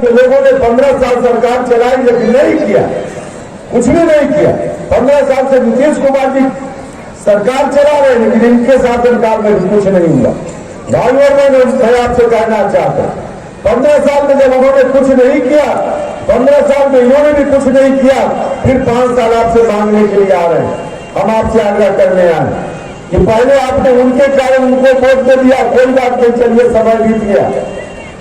लोगों ने 15 साल सरकार चलाई लेकिन नहीं किया, कुछ भी नहीं किया। 15 साल से नीतीश कुमार जी सरकार चला रहे हैं लेकिन इनके शासनकाल में कुछ नहीं हुआ। भाइयों मैं आपसे कहना चाहता हूं, 15 साल में जब उन्होंने कुछ नहीं किया, 15 साल में इन्होंने भी कुछ नहीं किया, फिर 5 साल आपसे मांगने के लिए आ रहे हैं। हम आपसे आग्रह करने आए कि पहले आपने उनके कारण उनको वोट दे दिया, कोई बात नहीं, चलिए समय बीत गया।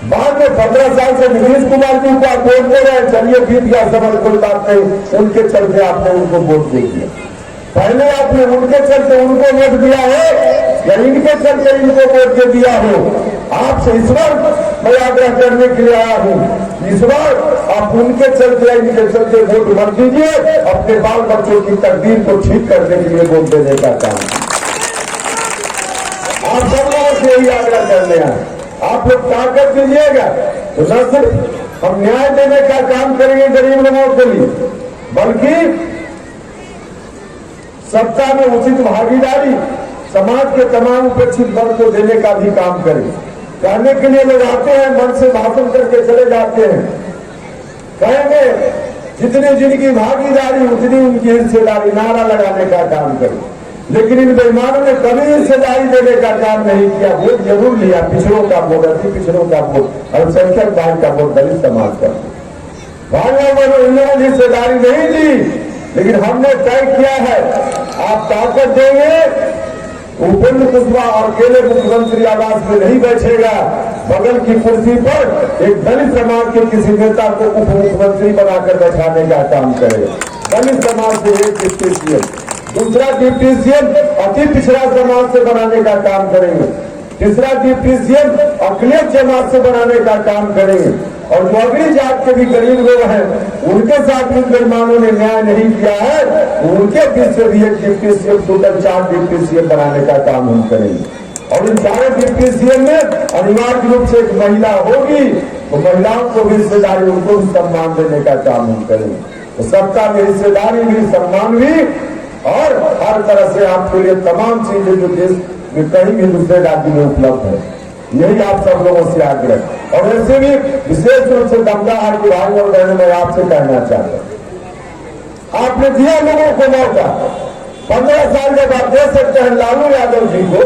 बाद में 15 साल से नीतीश कुमार जी को आप वोट दे रहे हैं, चलिए बीत गया समय, कोई बात नहीं, उनके चलते आपने उनको वोट दे दिया। पहले आपने उनके चलते उनको वोट दिया है या इनके चलते इनको वोट दे दिया हो। आपसे इस बार मैं आग्रह करने के लिए आया हूँ, इस बार आप उनके चलते या इनके चलते वोट मत दीजिए, अपने बाल बच्चों की तकदीर को ठीक करने के लिए वोट देने का काम। आप सब लोगों से यही आग्रह करने आए, आप लोग ताकत दीजिएगा तो न सिर्फ हम न्याय देने का काम करेंगे गरीब लोगों के लिए, बल्कि सत्ता में उचित भागीदारी समाज के तमाम उपेक्षित वर्ग को देने का भी काम करें। कहने के लिए लोग आते हैं, मन से भाषण करके चले जाते हैं, कहेंगे जितनी जिनकी भागीदारी उतनी उनकी हिस्सेदारी, नारा लगाने का काम करें। लेकिन इन बेईमानों ने कभी हिस्सेदारी देने का काम नहीं किया। वोट जरूर लिया, पिछड़ों का वोट, अति पिछड़ों का वोट, अल्पसंख्यक भाई का वोट, दलित समाज का। भाइयों बहनों, इन लोगों ने हिस्सेदारी नहीं दी, लेकिन हमने तय किया है आप ताकत देंगे। उपेंद्र कुशवाहा अकेले मुख्यमंत्री आवास में नहीं बैठेगा, बगल की कुर्सी पर एक दलित समाज के किसी नेता को उप मुख्यमंत्री बनाकर बैठाने का काम करेगा। दलित समाज से एक डिप्टी सीएम, दूसरा डिप्टी सीएम अति पिछड़ा समाज से बनाने का काम करेंगे, तीसरा डिप्टी सीएम अखिलेश जमात से बनाने का काम करेंगे। और जो अगली जात के भी गरीब लोग हैं, उनके साथ भी बेईमानों ने न्याय नहीं किया है, उनके बीच से भी एक deputy CM, total 4 deputy CM बनाने का काम हम करेंगे। और इन सारे डिप्टी सीएम में अनिवार्य रूप से एक महिला होगी, तो महिलाओं को भी हिस्सेदारी, उनको भी सम्मान देने का काम हम करेंगे। तो सत्ता में हिस्सेदारी भी, सम्मान भी, और हर तरह से आपके लिए तमाम चीजें जो देश में कहीं भी दूसरे राज्य में उपलब्ध है, यही आप सब लोगों से आग्रह। और ऐसे भी विशेष रूप से दमदार के भाई और बहनों मैं आपसे कहना चाहता हूं, आपने दिया लोगों को मौका। 15 साल जब आप दे सकते हैं लालू यादव जी को,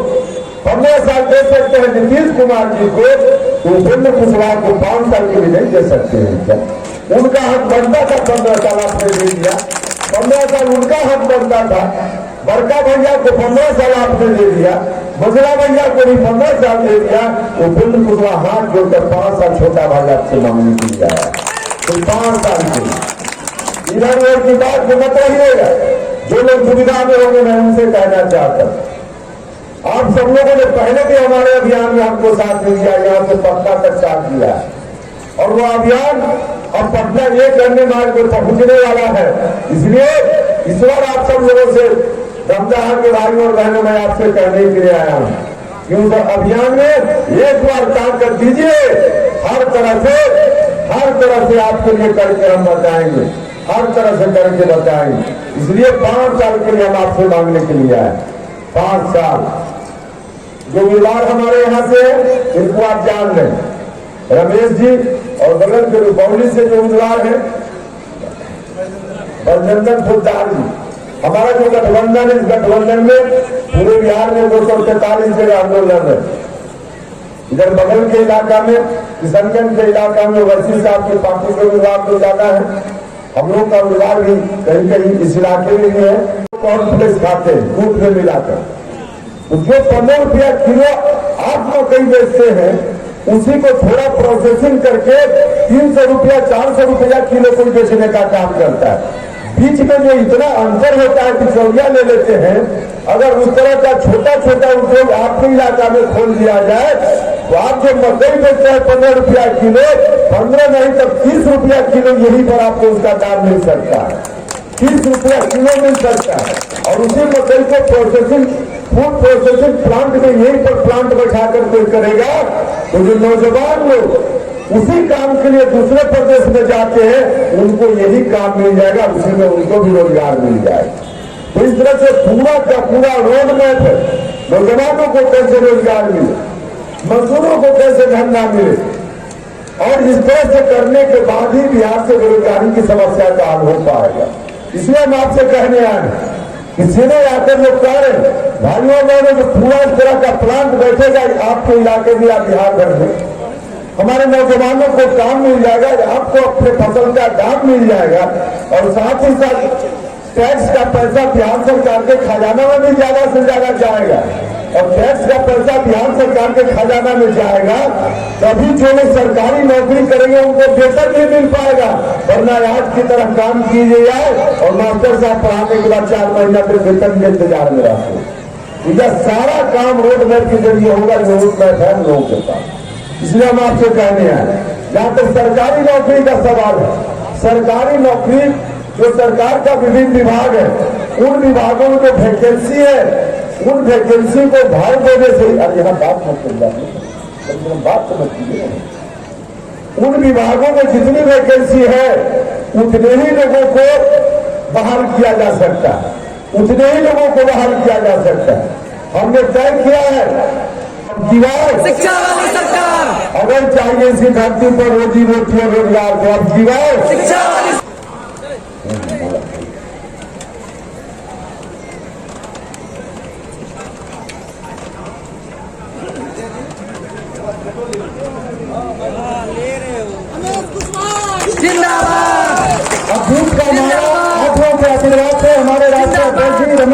15 साल दे सकते हैं नीतीश कुमार जी को, तो उपेंद्र कुशवाहा को 5 साल के लिए नहीं दे सकते हैं क्या? उनका हक बनता था, 15 साल आपने दे दिया। 15 साल उनका हक बनता था। बड़का भैया को 15 साल आपने दे दिया, मझला भैया को भी 15 साल दे दिया। उपेंद्र कुशवाहा हाथ जोड़कर 5 साल छोटा भाई आपसे मांगने के लिए आया, तो 5 साल के इधर उधर की बात में मत रहिएगा। जो लोग दुविधा में होंगे मैं उनसे कहना चाहता हूँ, आप सब लोगों ने पहले भी हमारे अभियान में हमको साथ दिया, यहाँ से पटना तक साथ दिया, और वो अभियान अब पटना ये करने मार्ग में पहुंचने वाला है। इसलिए इस बार आप सब लोगों से दमदार के भाइयों और बहनों मैं आपसे कहने के लिए आया हूँ कि उस अभियान में एक बार काम कर दीजिए, हर तरह से आपके लिए करके हम बताएंगे, हर तरह से करके बताएंगे। इसलिए 5 साल के लिए हम आपसे मांगने के लिए आए। 5 साल जो उम्मीदवार हमारे यहाँ से इनको आप जान लें, रमेश जी, और बगल के रुपौली से जो उम्मीदवार है बलचंदन फुलदार जी, हमारा जो गठबंधन है, इस गठबंधन में पूरे बिहार में 243 जगह हम लोग लड़ रहे। इधर बगल के इलाका में, किशनगंज के इलाका में वैसी साहब की पार्टी के उम्मीदवार तो ज्यादा है, हम लोग का उम्मीदवार भी कहीं कहीं इस इलाके में भी है। कॉर्नफ्लेक्स खाते हैं दूध में मिलाकर, जो 15 रुपया किलो आप मकई बेचते हैं, उसी को थोड़ा प्रोसेसिंग करके 300 रुपया 400 रुपया किलो को बेचने का काम करता है। बीच में जो इतना अंतर होता है, बिचौलिया ले लेते हैं। अगर उस तरह का छोटा छोटा उद्योग आपके इलाका में खोल दिया जाए, तो आप जो मकई बेचते हैं 15 रुपया किलो, 15 नहीं तब 30 रुपया किलो, यहीं पर आपको उसका दाम मिल सकता है। 30 रुपया किलो मिल सकता है। और उसी मकई को प्रोसेसिंग फूड प्रोसेसिंग प्लांट में यहीं पर प्लांट बैठा कर कोई करेगा तो जो नौजवान लोग उसी काम के लिए दूसरे प्रदेश में जाते हैं उनको यही काम मिल जाएगा, उसी में उनको भी रोजगार मिल जाएगा। तो इस तरह से पूरा का पूरा रोड मैप है, नौजवानों को कैसे रोजगार मिले, मजदूरों को कैसे धंधा मिले, और इस तरह से करने के बाद ही बिहार से बेरोजगारी की समस्या का हल हो पाएगा। इसलिए हम आपसे कहने आए कि सीधे आकर लोग कह रहे भाइयों बहनों जो पूरा इस तरह का प्लांट बैठेगा आपके इलाके में या बिहार भर में, हमारे नौजवानों को काम मिल जाएगा, आपको अपने फसल का दाम मिल जाएगा, और साथ ही साथ टैक्स का पैसा बिहार सरकार के खजाना में भी ज्यादा से ज्यादा जाएगा, और टैक्स का पैसा बिहार सरकार के खजाना में जाएगा तभी जो लोग सरकारी नौकरी करेंगे उनको वेतन भी मिल पाएगा, वरना आज की तरह काम कीजिए जाए और मास्टर साहब पढ़ाने के बाद 4 महीना फिर वेतन के इंतजार में रहते। यह सारा काम रोड मैप के जरिए होगा, जो रोड मैप है लोगों के पास। इसलिए हम आपसे कहने आए, जहां तक सरकारी नौकरी का सवाल है, सरकारी नौकरी जो सरकार का विभिन्न विभाग है उन विभागों में जो वैकेंसी है उन वैकेंसी को भाव देने से, अब यहाँ बात मत कर जाए, बात समझ लीजिए, उन विभागों में जितनी वैकेंसी है उतने ही लोगों को बहाल किया जा सकता है, उतने ही लोगों को बहाल किया जा सकता है। हमने तय किया है शिक्षा वाली सरकार, अगर चाहिए इसी धरती पर रोजी रोटी और रोजगार तो अब जीवाए शिक्षा वाली।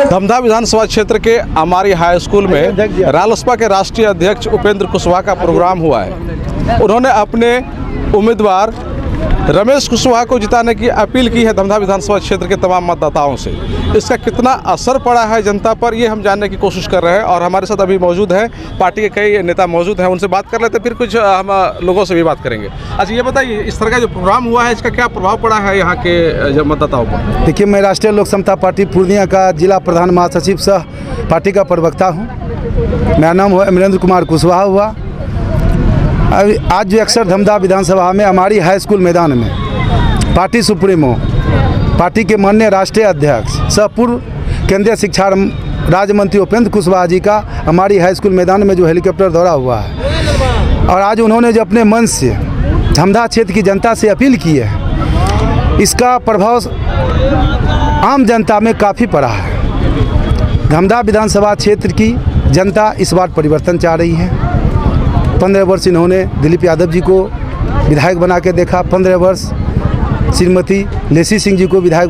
धमधा विधानसभा क्षेत्र के अमारी हाई स्कूल में रालोसपा के राष्ट्रीय अध्यक्ष उपेंद्र कुशवाहा का प्रोग्राम हुआ है। उन्होंने अपने उम्मीदवार रमेश कुशवाहा को जिताने की अपील की है धमधा विधानसभा क्षेत्र के तमाम मतदाताओं से। इसका कितना असर पड़ा है जनता पर, ये हम जानने की कोशिश कर रहे हैं, और हमारे साथ अभी मौजूद हैं पार्टी के कई नेता मौजूद हैं, उनसे बात कर लेते हैं, फिर कुछ हम लोगों से भी बात करेंगे। अच्छा ये बताइए, इस तरह का जो प्रोग्राम हुआ है इसका क्या प्रभाव पड़ा है यहाँ के जो मतदाताओं पर? देखिए, मैं राष्ट्रीय लोक समता पार्टी पूर्णिया का जिला प्रधान महासचिव सह पार्टी का प्रवक्ता हूँ। मेरा नाम अमरेंद्र कुमार कुशवाहा हुआ। अभी आज जो अक्सर धमधा विधानसभा में हमारी हाई स्कूल मैदान में पार्टी सुप्रीमो, पार्टी के माननीय राष्ट्रीय अध्यक्ष सह पूर्व केंद्रीय शिक्षा राज्य मंत्री उपेंद्र कुशवाहा जी का हमारी हाई स्कूल मैदान में जो हेलीकॉप्टर दौरा हुआ है, और आज उन्होंने जो अपने मन से धमधा क्षेत्र की जनता से अपील की है, इसका प्रभाव आम जनता में काफ़ी पड़ा है। धमधा विधानसभा क्षेत्र की जनता इस बार परिवर्तन चाह रही है। 15 वर्ष इन्होंने दिलीप यादव जी को विधायक बना के देखा, 15 वर्ष श्रीमती लेसी सिंह जी को विधायक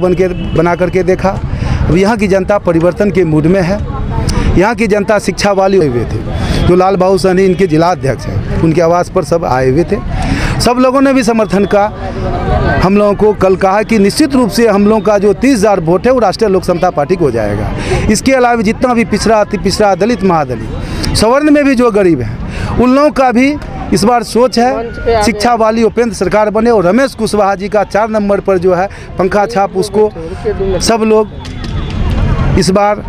बना करके देखा। अब यहाँ की जनता परिवर्तन के मूड में है। यहाँ की जनता शिक्षा वाली हुए थे, जो लाल बाबू सहनी इनके जिला अध्यक्ष हैं, उनके आवास पर सब आए हुए थे। सब लोगों ने भी समर्थन का हम लोगों को कल कहा कि निश्चित रूप से हम लोगों का जो 30,000 वोट है वो राष्ट्रीय लोक समता पार्टी को जाएगा। इसके अलावा जितना भी पिछड़ा, अति पिछड़ा, दलित, महादलित, सवर्ण में भी जो गरीब हैं, उन लोगों का भी इस बार सोच है शिक्षा वाली उपेंद्र सरकार बने, और रमेश कुशवाहा जी का 4 नंबर पर जो है पंखा छाप, उसको सब लोग इस बार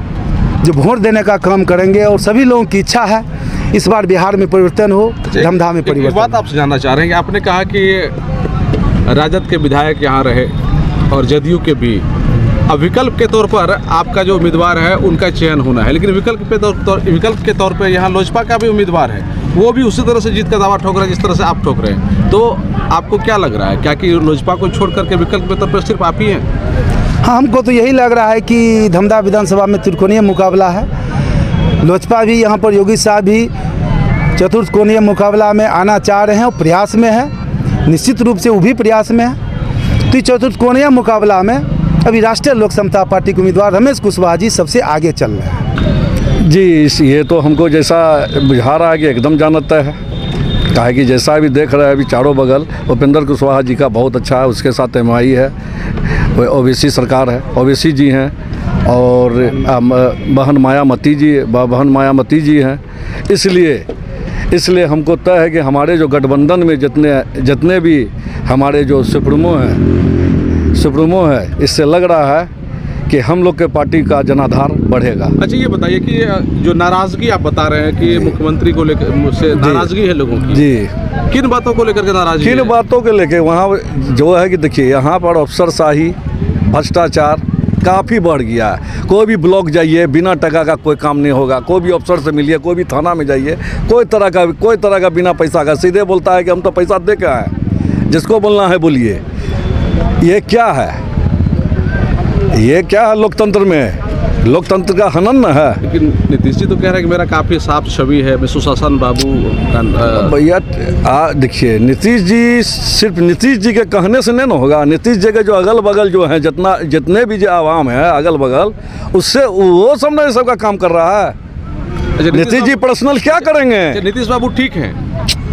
जो वोट देने का काम करेंगे। और सभी लोगों की इच्छा है इस बार बिहार में परिवर्तन हो, धमधा में परिवर्तन। बात आपसे जानना चाह रहे हैं कि आपने कहा कि राजद के विधायक यहाँ रहे और जदयू के भी, अब विकल्प के तौर पर आपका जो उम्मीदवार है उनका चयन होना है, लेकिन विकल्प के तौर पर यहाँ लोजपा का भी उम्मीदवार है, वो भी उसी तरह से जीत का दावा ठोक रहा है जिस तरह से आप ठोक रहे हैं। तो आपको क्या लग रहा है, क्या कि लोजपा को छोड़ करके विकल्प के तौर पर सिर्फ आप ही हैं? हाँ, हमको तो यही लग रहा है कि धमधा विधानसभा में त्रिकोणीय मुकाबला है। लोजपा भी यहाँ पर योगी साहब भी चतुर्थ कोणीय मुकाबला में आना चाह रहे हैं और प्रयास में है, निश्चित रूप से वो भी प्रयास में है। तो चतुर्थ कोणीय मुकाबला में अभी राष्ट्रीय लोक समता पार्टी के उम्मीदवार रमेश कुशवाहा जी सबसे आगे चल रहे हैं। जी, ये तो हमको जैसा बुझा रहा है कि एकदम जानता है, कहा कि जैसा अभी देख रहे हैं अभी चारों बगल उपेंद्र कुशवाहा जी का बहुत अच्छा है, उसके साथ एमआई है, ओबीसी सरकार है, ओबीसी जी हैं, और बहन मायावती जी हैं। इसलिए हमको तय है कि हमारे जो गठबंधन में जितने भी हमारे जो सुप्रीमो हैं सुप्रीमो है, इससे लग रहा है कि हम लोग के पार्टी का जनाधार बढ़ेगा। अच्छा ये बताइए कि जो नाराजगी आप बता रहे हैं कि मुख्यमंत्री को लेकर से नाराजगी है लोगों की, जी किन बातों को लेकर के नाराजगी किन है? बातों के लेके वहाँ जो है कि देखिए यहाँ पर अफसरशाही, भ्रष्टाचार काफ़ी बढ़ गया है। कोई भी ब्लॉक जाइए बिना टका का कोई काम नहीं होगा, कोई भी अफसर से मिलिए, कोई भी थाना में जाइए, कोई तरह का बिना पैसा का सीधे बोलता है कि हम तो पैसा दे के आए, जिसको बोलना है बोलिए। ये क्या है, ये क्या है लोकतंत्र में? लोकतंत्र का हनन न है। लेकिन नीतीश जी तो कह रहे हैं कि मेरा काफ़ी साफ छवि है, मैं सुशासन बाबू का भैया देखिए, नीतीश जी सिर्फ नीतीश जी के कहने से नहीं ना होगा। नीतीश जी के जो अगल बगल जो है जितने भी जो आवाम है अगल बगल, उससे वो सब नहीं सबका काम कर रहा है। अच्छा, नीतीश जी पर्सनल क्या करेंगे? नीतीश बाबू ठीक हैं?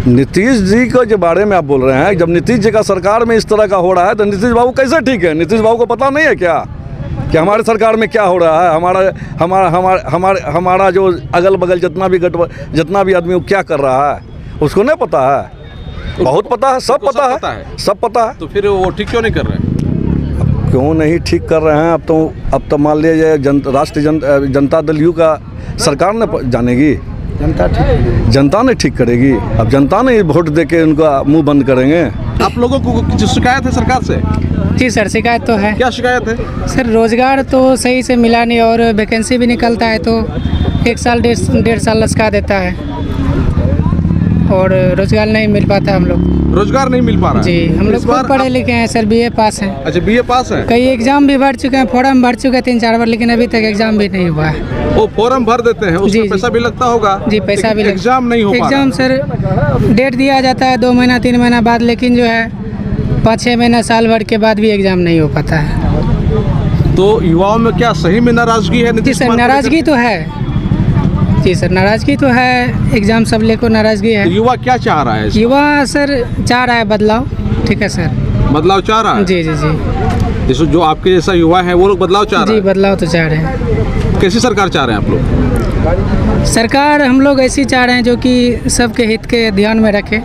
नीतीश जी के जो बारे में आप बोल रहे हैं, जब नीतीश जी का सरकार में इस तरह का हो रहा है तो नीतीश बाबू कैसे ठीक है? नीतीश बाबू को पता नहीं है क्या कि हमारे सरकार में क्या हो रहा है? हमारा जो अगल बगल जितना भी आदमी वो क्या कर रहा है उसको नहीं पता है? बहुत पता है, सब पता है, सब पता है। तो फिर वो ठीक क्यों नहीं कर रहे हैं? क्यों नहीं ठीक कर रहे हैं? अब तो मान लीजिए राष्ट्रीय जनता दल यू का सरकार ने जानेगी, जनता ने ठीक करेगी। अब जनता ने वोट दे के उनका मुंह बंद करेंगे। आप लोगों को कुछ शिकायत है सरकार से? जी सर, शिकायत तो है। क्या शिकायत है? सर रोजगार तो सही से मिला नहीं और वैकेंसी भी निकलता है तो 1 साल 1.5 साल लटका देता है और रोजगार नहीं मिल पाता। हम लोग रोजगार नहीं मिल पा रहा है? जी, हम लोग खूब पढ़े लिखे हैं सर, BA पास हैं। अच्छा, BA पास है? कई एग्जाम भी भर चुके हैं, फॉर्म भर चुके हैं 3-4 बार, लेकिन अभी तक एग्जाम भी नहीं हुआ है। वो फॉर्म भर देते हैं, उसमें पैसा भी लगता होगा? जी, पैसा भी एग्जाम नहीं हो पा रहा। एग्जाम सर डेट दिया जाता है 2 महीना 3 महीना बाद, लेकिन जो है 5-6 महीना साल भर के बाद भी एग्जाम नहीं हो पाता है। तो युवाओं में क्या सही में नाराजगी है? जी सर, नाराजगी तो है। जी सर, नाराजगी तो है, एग्जाम सब लेकर नाराजगी है। तो युवा क्या चाह रहा है? युवा सर चाह रहा है बदलाव। ठीक है सर, बदलाव चाह रहा है? जी जी जी, जैसे जो आपके जैसा युवा है वो लोग बदलाव चाह रहे जी हैं? बदलाव तो चाह रहे हैं। कैसी सरकार चाह रहे हैं आप लोग? सरकार हम लोग ऐसी चाह रहे हैं जो कि सबके हित के ध्यान में रखे।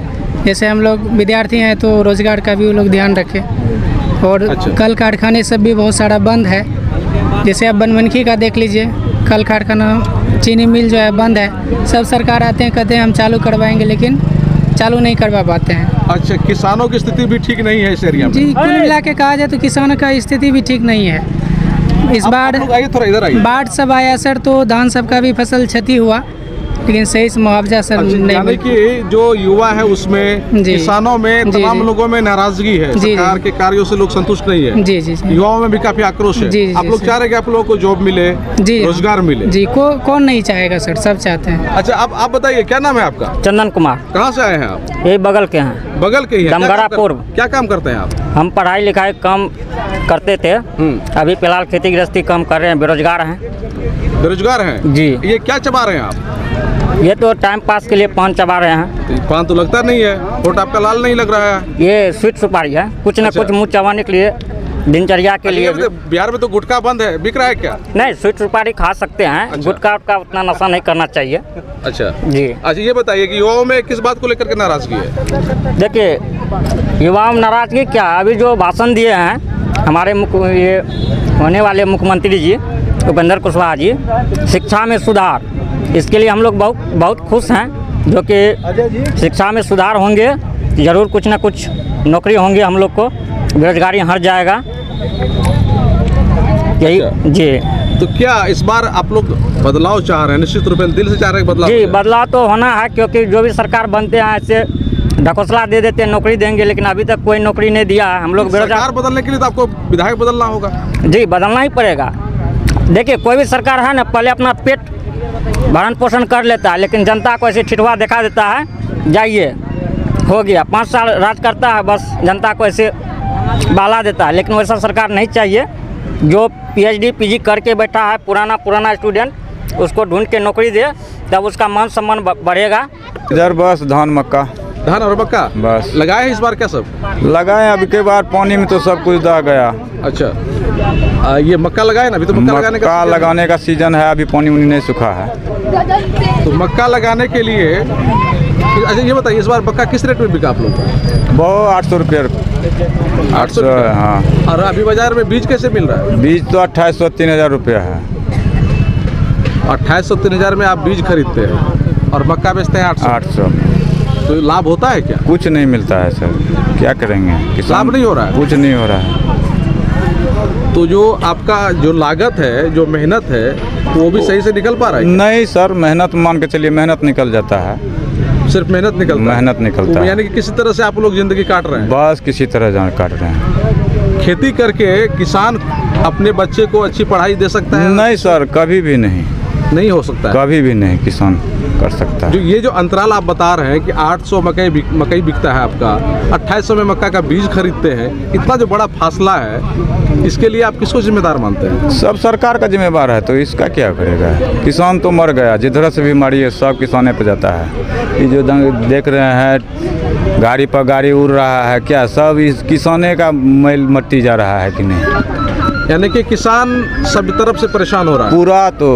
जैसे हम लोग विद्यार्थी हैं तो रोजगार का भी वो लोग ध्यान रखें। और अच्छा। कल कारखाने सब भी बहुत सारा बंद है। जैसे आप बनमनखी का देख लीजिए, कल कारखाना चीनी मिल जो है बंद है। सब सरकार आते हैं कहते हैं हम चालू करवाएंगे, लेकिन चालू नहीं करवा पाते हैं। अच्छा, किसानों की स्थिति भी ठीक नहीं है इस एरिया में? जी, कुल मिला के कहा जाए तो किसानों का स्थिति भी ठीक नहीं है। इस बार आइए थोड़ा इधर आइए। बाढ़ सब आया सर, तो धान सबका भी फसल क्षति हुआ, लेकिन सही से मुआवजा सर नहीं यानी मिला। कि जो युवा है उसमें, जी। किसानों में, जी, तमाम जी। लोगों में नाराजगी है। जी, सरकार के कार्यों से लोग संतुष्ट नहीं है। जी जी जी युवाओं में भी काफी आक्रोश है। जी, जी, आप लोग जी। चाह रहे हैं कि आप लोगों को जॉब मिले, जी, रोजगार मिले? जी, कौन नहीं चाहेगा सर, सब चाहते हैं। अच्छा, अब आप बताइए क्या नाम है आपका? चंदन कुमार, कहाँ से आए हैं आप? ये बगल के हैं। बगल के ही हैं? दमगरा पूर्व। क्या काम करते हैं आप? हम पढ़ाई लिखाई कम करते थे, अभी फिलहाल खेती गृहस्थी कम कर रहे हैं, बेरोजगार हैं। बेरोजगार हैं जी। ये क्या चबा रहे हैं आप? ये तो टाइम पास के लिए पान चबा रहे हैं। तो पान तो लगता नहीं है, होठ आपका लाल नहीं लग रहा है। ये स्वीट सुपारी है, कुछ न अच्छा। कुछ मुँह चबाने के लिए, दिनचर्या के लिए। बिहार में तो गुटखा बंद है, बिक रहा है क्या? नहीं, स्वीट सुपारी खा सकते हैं, अच्छा। गुटखा का उतना नशा नहीं करना चाहिए। अच्छा जी। अच्छा, ये बताइए कि युवाओं में किस बात को लेकर के नाराजगी है? देखिए, युवाओं में नाराजगी क्या, अभी जो भाषण दिए हैं हमारे ये होने वाले मुख्यमंत्री जी उपेंद्र कुशवाहा जी, शिक्षा में सुधार, इसके लिए हम लोग बहुत खुश हैं। जो कि शिक्षा में सुधार होंगे, ज़रूर कुछ ना कुछ नौकरी होंगी, हम लोग को बेरोजगारी हट जाएगा। यही जी। तो क्या इस बार आप लोग बदलाव चाह रहे हैं? निश्चित रूप से दिल से चाह रहे हैं बदलाव? जी, बदलाव तो होना है, क्योंकि जो भी सरकार बनते हैं ऐसे ढकोसला दे देते हैं, नौकरी देंगे, लेकिन अभी तक कोई नौकरी नहीं दिया है। हम लोग बेरोजगार। सरकार बदलने के लिए तो आपको विधायक बदलना होगा। जी, बदलना ही पड़ेगा। देखिए, कोई भी सरकार है ना, पहले अपना पेट भरण पोषण कर लेता है, लेकिन जनता को ऐसे ठिठुआ दिखा देता है, जाइए हो गया, 5 साल राज करता है, बस जनता को ऐसे बाला देता है। लेकिन वैसा सरकार नहीं चाहिए। जो PhD PG करके बैठा है पुराना स्टूडेंट, उसको ढूंढ के नौकरी दे, तब उसका मान सम्मान बढ़ेगा। इधर बस धान मक्का, धान और मक्का बस लगाए हैं इस बार? क्या सब लगाए? अभी के बार पानी में तो सब कुछ दह गया। अच्छा, ये मक्का लगाए ना? अभी तो मक्का लगाने का सीजन है, अभी पानी उनी नहीं सूखा है। तो मक्का लगाने के लिए, अच्छा ये बताइए इस बार मक्का किस रेट में बिका आप लोग? वो 800 रुपये 800, हाँ। और अभी बाजार में बीज कैसे मिल रहा है? बीज तो 2800 3000 रुपया है। 2800 3000 में आप बीज खरीदते हैं और मक्का बेचते हैं 800। तो लाभ होता है क्या? कुछ नहीं मिलता है सर, क्या करेंगे किसान। लाभ नहीं हो रहा है? कुछ नहीं हो रहा है। तो जो आपका जो लागत है, जो मेहनत है, वो भी सही से निकल पा रहा है? नहीं सर, मेहनत मान के चलिए, मेहनत निकल जाता है। सिर्फ मेहनत निकलता है? मेहनत निकलता है। यानी कि किसी तरह से आप लोग जिंदगी काट रहे हैं? बस किसी तरह जान काट रहे हैं। खेती करके किसान अपने बच्चे को अच्छी पढ़ाई दे सकता है? नहीं सर, कभी भी नहीं हो सकता है। कभी भी नहीं किसान कर सकता है। जो ये जो अंतराल आप बता रहे हैं कि 800 मकई बिकता है आपका, 2800 में मक्का का बीज खरीदते हैं, इतना जो बड़ा फासला है, इसके लिए आप किसको जिम्मेदार मानते हैं? सब सरकार का जिम्मेवार है, तो इसका क्या करेगा? किसान तो मर गया, जिधर से बीमारी है सब किसाने पे जाता है। ये जो देख रहे हैं गाड़ी पर गाड़ी उड़ रहा है, क्या सब इस किसाने का मैल मट्टी जा रहा है कि नहीं? यानी कि किसान सब तरफ से परेशान हो रहा है पूरा। तो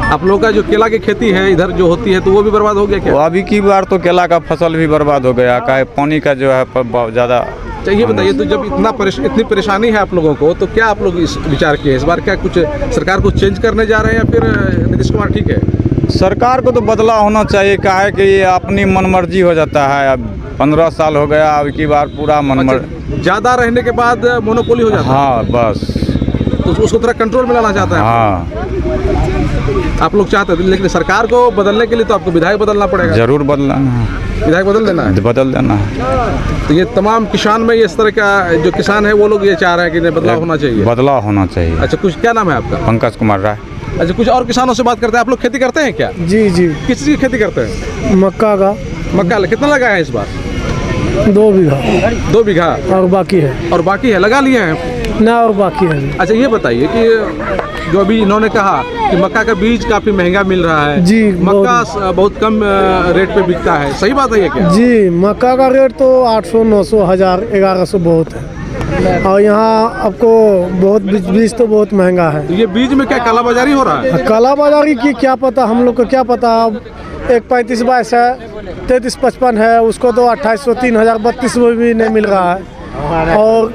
आप लोगों का जो केला की खेती है इधर जो होती है, तो वो भी बर्बाद हो गया क्या? अभी की बार तो केला का फसल भी बर्बाद हो गया, का पानी का जो है ज़्यादा। चाहिए बताइए, तो जब इतनी परेशानी है आप लोगों को, तो क्या आप लोग इस विचार किए इस बार, क्या कुछ सरकार को चेंज करने जा रहे हैं या फिर नीतीश कुमार ठीक है? सरकार को तो बदलाव होना चाहिए, क्या है कि ये अपनी मनमर्जी हो जाता है। अब 15 साल हो गया, अब की बार पूरा मनमर्जी ज़्यादा रहने के बाद मोनोपोली हो जाता है। हाँ बस, तो उसको थोड़ा कंट्रोल में लाना चाहता है हाँ आप लोग चाहते हैं, लेकिन सरकार को बदलने के लिए तो आपको विधायक बदलना पड़ेगा। जरूर बदलना है, विधायक बदल देना है, बदल देना है। तो ये तमाम किसान में इस तरह का जो किसान है वो लोग ये चाह रहे हैं कि नहीं, बदलाव होना चाहिए। बदलाव होना चाहिए। अच्छा, कुछ क्या नाम है आपका? पंकज कुमार राय। अच्छा, कुछ और किसानों से बात करते हैं। आप लोग खेती करते हैं क्या? जी जी, किस चीज़ की खेती करते हैं? मक्का का। मक्का कितना लगाया है इस बार? 2 बीघा। 2 बीघा और बाकी है? और बाकी है, लगा लिए हैं ना, और बाकी है। अच्छा, ये बताइए कि जो अभी इन्होंने कहा कि मक्का का बीज काफ़ी महंगा मिल रहा है जी, मक्का बहुत कम रेट पे बिकता है, सही बात है ये क्या? जी, मक्का का रेट तो 800 900 1000 1100 बहुत है, और यहाँ आपको बहुत बीज तो बहुत महंगा है। तो ये बीज में क्या कालाबाजारी हो रहा है? कालाबाजारी की क्या पता, हम लोग को क्या पता। अब एक 35 22 है, 33 55 है, उसको तो 2800 3000 32 में भी नहीं मिल रहा है। और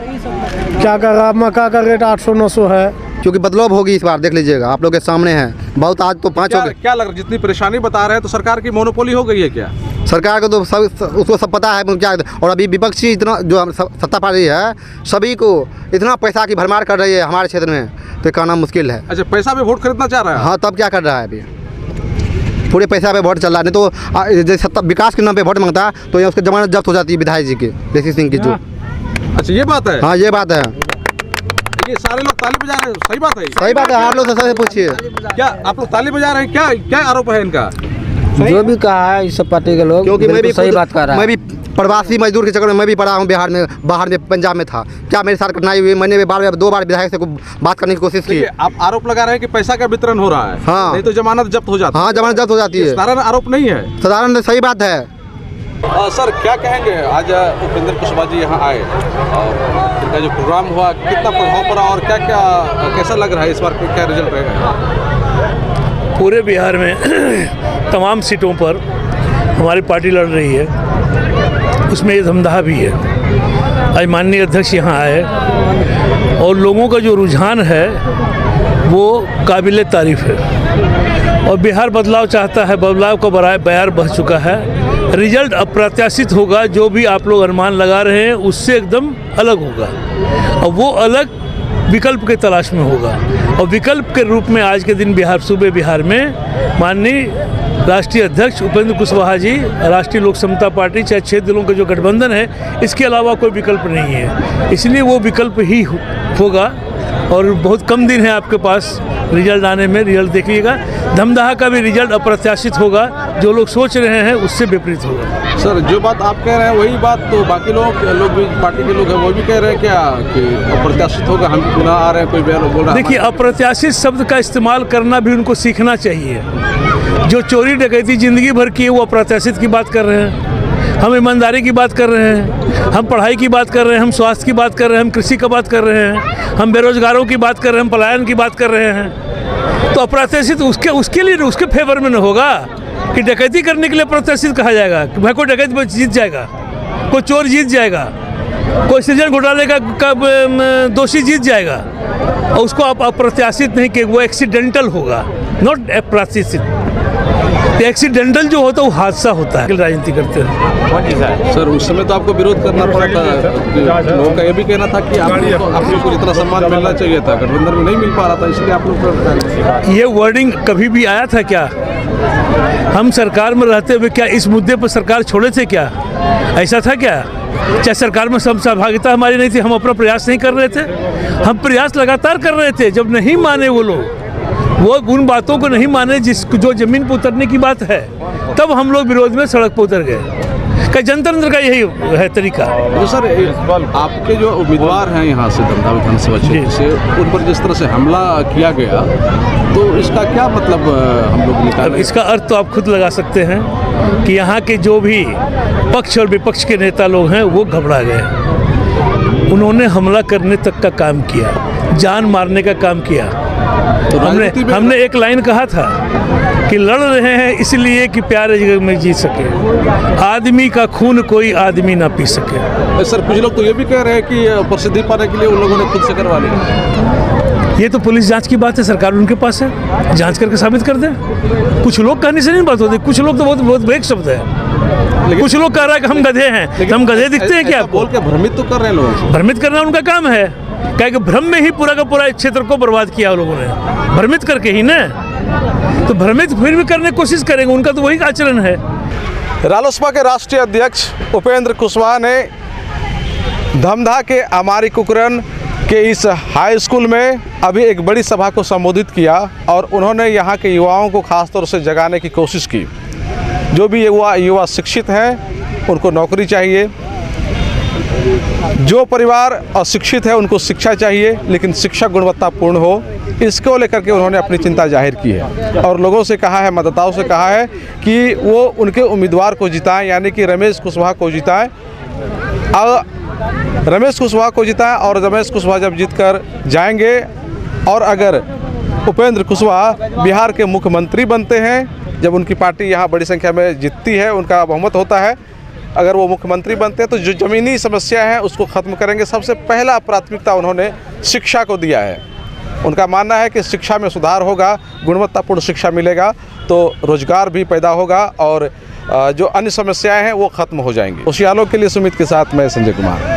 क्या कर रहा, मक्का का रेट 800 900 है। क्योंकि बदलाव होगी इस बार, देख लीजिएगा आप लोग के सामने है। बहुत आज तो 5 हो गए। क्या लग रहा है, जितनी परेशानी बता रहे हैं तो सरकार की मोनोपोली हो गई है क्या? सरकार को तो सब उसको सब पता है क्या। और अभी विपक्षी इतना जो सत्ता पार्टी है, सभी को इतना पैसा की भरमार कर रही है हमारे क्षेत्र में, तो कहना मुश्किल है। अच्छा, पैसा पे वोट खरीदना चाह रहा है? हाँ, तब क्या कर रहा है अभी? पूरे पैसा पे वोट चल रहा है। नहीं तो जैसे सत्ता विकास के नाम पे वोट मांगता है तो ये उसकी जमानत जब्त हो जाती है विधायक जी की, देसी सिंह की जो। अच्छा, ये बात है? हाँ, ये बात है। ये सारे लोग ताली बजा रहे हैं, सही बात है? सही बात है, आप लोग से पूछिए। क्या आप लोग ताली बजा रहे हैं? क्या आरोप है इनका? जो भी कहा है इस सब पार्टी के लोग, क्योंकि मैं भी सही बात कर रहा है। मैं भी प्रवासी मजदूर के चक्कर में मैं भी पढ़ा हूँ बिहार में, बाहर में पंजाब में था। क्या मेरे साथ कठिनाई हुई? मैंने 2 बार विधायक से बात करने की कोशिश की। आप आरोप लगा रहे हैं कि पैसा का वितरण हो रहा है। हाँ, नहीं तो जमानत जब्त हो जाती है। हाँ, जमानत जब्त हो जाती है। साधारण आरोप नहीं है, साधारण सही बात है। सर क्या कहेंगे, आज उपेंद्र कुशवाहा जी यहाँ आए और इनका जो प्रोग्राम हुआ, कितना प्रभाव पड़ा और कैसा लग रहा है इस बार, क्या रिजल्ट रहेगा? पूरे बिहार में तमाम सीटों पर हमारी पार्टी लड़ रही है, उसमें ये धमदाहा भी है। आज माननीय अध्यक्ष यहाँ आए और लोगों का जो रुझान है वो काबिल तारीफ है, और बिहार बदलाव चाहता है। बदलाव का बयार बह चुका है। रिजल्ट अप्रत्याशित होगा, जो भी आप लोग अनुमान लगा रहे हैं उससे एकदम अलग होगा, और वो अलग विकल्प के तलाश में होगा। और विकल्प के रूप में आज के दिन सूबे बिहार में माननीय राष्ट्रीय अध्यक्ष उपेंद्र कुशवाहा जी, राष्ट्रीय लोक समता पार्टी, चाहे 6 दलों का जो गठबंधन है, इसके अलावा कोई विकल्प नहीं है। इसलिए वो विकल्प ही होगा, और बहुत कम दिन है आपके पास रिजल्ट आने में। रिजल्ट देखिएगा, धमदाहा का भी रिजल्ट अप्रत्याशित होगा, जो लोग सोच रहे हैं उससे विपरीत होगा। सर, जो बात आप कह रहे हैं वही बात तो बाकी लोग भी पार्टी के लोग हैं वो भी कह रहे हैं क्या कि अप्रत्याशित होगा, हम पुनः आ रहे हैं, कोई बयान बोल रहा है? देखिए, अप्रत्याशित शब्द का इस्तेमाल करना भी उनको सीखना चाहिए। जो चोरी डकैती जिंदगी भर की है वो अप्रत्याशित की बात कर रहे हैं, हम ईमानदारी की बात कर रहे हैं, हम पढ़ाई की बात कर रहे हैं, हम स्वास्थ्य की बात कर रहे हैं, हम कृषि की बात कर रहे हैं, हम बेरोजगारों की बात कर रहे हैं, हम पलायन की बात कर रहे हैं। तो अप्रत्याशित उसके लिए उसके फेवर में न होगा कि डकैती करने के लिए अप्रत्याशित कहा जाएगा कि भाई कोई डकैत जीत जाएगा, कोई चोर जीत जाएगा। कोई सृजन घोटाले का दोषी जीत जाएगा और उसको आप अप्रत्याशित नहीं कि वो एक्सीडेंटल होगा, नॉट अप्रत्याशित। एक्सीडेंटल जो होता है वो हादसा होता है। राजनीति करते हैं सर, उस समय तो आपको विरोध करना पड़ा था। लोगों का ये भी कहना था कि आपको जितना सम्मान मिलना चाहिए था गठबंधन में नहीं मिल पा रहा था, इसलिए आप लोग। ये वर्डिंग कभी भी आया था क्या? हम सरकार में रहते हुए क्या इस मुद्दे पर सरकार छोड़े थे क्या? ऐसा था क्या? चाहे सरकार में सब सहभागिता हमारी नहीं थी, हम अपना प्रयास नहीं कर रहे थे? हम प्रयास लगातार कर रहे थे। जब नहीं माने वो लोग, वो उन बातों को नहीं माने जो ज़मीन पर उतरने की बात है, तब हम लोग विरोध में सड़क पर उतर गए। का जनतंत्र का यही है तरीका। तो सर, आपके जो उम्मीदवार हैं यहाँ से धमधा विधानसभा क्षेत्र से, उन पर जिस तरह से हमला किया गया, तो इसका क्या मतलब हम लोग निकालें? इसका अर्थ तो आप खुद लगा सकते हैं कि यहाँ के जो भी पक्ष और विपक्ष के नेता लोग हैं वो घबरा गए। उन्होंने हमला करने तक का काम किया, जान मारने का काम किया। तो हमने एक लाइन कहा था कि लड़ रहे हैं इसलिए कि प्यारे जगह में जी सके, आदमी का खून कोई आदमी ना पी सके। सर, कुछ लोग तो ये भी कह रहे हैं कि प्रसिद्धि पाने के लिए उन लोगों ने खुद से करवा लिया। ये तो पुलिस जांच की बात है, सरकार उनके पास है, जांच करके साबित कर दे। कुछ लोग कहने से नहीं बात होती, कुछ लोग तो बहुत वेग शब्द है। कुछ लोग कह रहा है कि हम गधे हैं, हम गधे दिखते हैं क्या? बोल के भ्रमित तो कर रहे हैं लोग। भ्रमित करना उनका काम है, क्या कि भ्रम में ही पूरा का पूरा क्षेत्र को बर्बाद किया लोगों ने, भ्रमित करके ही ना। तो भ्रमित फिर भी करने की कोशिश करेंगे, उनका तो वही आचरण है। रालोसपा के राष्ट्रीय अध्यक्ष उपेंद्र कुशवाहा ने धमधा के आमारी कुकरन के इस हाई स्कूल में अभी एक बड़ी सभा को संबोधित किया और उन्होंने यहाँ के युवाओं को खास तौर से जगाने की कोशिश की। जो भी युवा शिक्षित हैं उनको नौकरी चाहिए, जो परिवार अशिक्षित है उनको शिक्षा चाहिए, लेकिन शिक्षा गुणवत्तापूर्ण हो, इसको लेकर के उन्होंने अपनी चिंता जाहिर की है और लोगों से कहा है, मतदाताओं से कहा है कि वो उनके उम्मीदवार को जिताएं, यानी कि रमेश कुशवाहा को जिताएं। रमेश कुशवाहा को जिताएं और रमेश कुशवाहा जब जीतकर जाएंगे और अगर उपेंद्र कुशवाहा बिहार के मुख्यमंत्री बनते हैं, जब उनकी पार्टी यहाँ बड़ी संख्या में जीतती है, उनका बहुमत होता है, अगर वो मुख्यमंत्री बनते हैं तो जो ज़मीनी समस्या है उसको ख़त्म करेंगे। सबसे पहला प्राथमिकता उन्होंने शिक्षा को दिया है। उनका मानना है कि शिक्षा में सुधार होगा, गुणवत्तापूर्ण शिक्षा मिलेगा तो रोजगार भी पैदा होगा और जो अन्य समस्याएं हैं वो ख़त्म हो जाएंगी। होशियारों के लिए सुमित के साथ मैं संजय कुमार।